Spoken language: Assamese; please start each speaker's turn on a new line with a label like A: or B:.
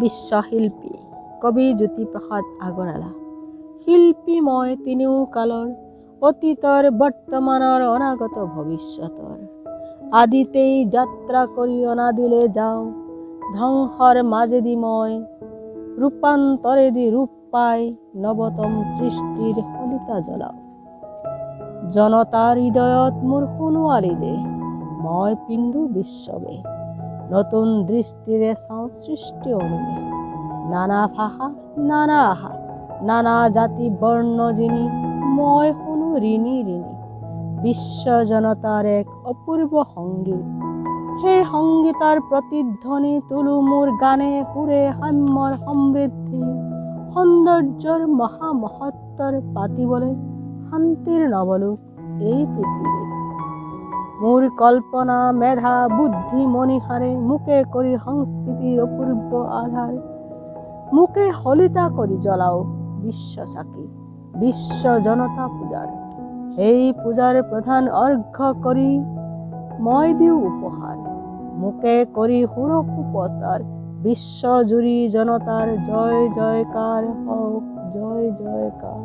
A: বিশ্বশিল্পী কবি জ্যোতিপ্ৰসাদ আগৰৱালা। শিল্পী মই তিনিও কালৰ, অতীতৰ বৰ্তমানৰ অনাগত ভৱিষ্যতৰ। আদিতেই যাত্ৰা কৰি অনাদিলে যাওঁ, ধ্বংসৰ মাজেদি মই ৰূপান্তৰেদি ৰূপ পাই নৱতম সৃষ্টিৰ শলিতা জ্বলাওঁ। জনতাৰ হৃদয়ত মোৰ সোণোৱালী দেশ, মই পিন্ধো বিশ্ববে। নতুন দৃষ্টিৰে চাওঁ সৃষ্টি অনুমে। নানা ভাষা, নানা আশা, নানা জাতি বৰ্ণ যিনি, মই শুনো ঋণী ঋণী। বিশ্ব জনতাৰ এক অপূৰ্ব সংগীত, সেই সংগীতৰ প্ৰতিধ্বনি তোলো মোৰ গানে সুৰে সাম্যৰ সমৃদ্ধি, সৌন্দৰ্যৰ মহামহত্বৰ পাতিবলৈ শান্তিৰ নৱলোক এই পৃথিৱীত। মোৰ কল্পনা মেধা বুদ্ধি মনিহাৰে মোকে কৰি সংস্কৃতিৰ অপূৰ্ব আধাৰ, মোকে শলিতা কৰি জ্বলাও বিশ্ব চাকি, বিশ্ব জনতা পূজাৰ। সেই পূজাৰ প্ৰধান অৰ্ঘ্য কৰি মই দিওঁ উপহাৰ, মোকে কৰি সুৰসুপ্ৰচাৰ। বিশ্বজুৰি জনতাৰ জয় জয়কাৰ হওক, জয় জয়কাৰ।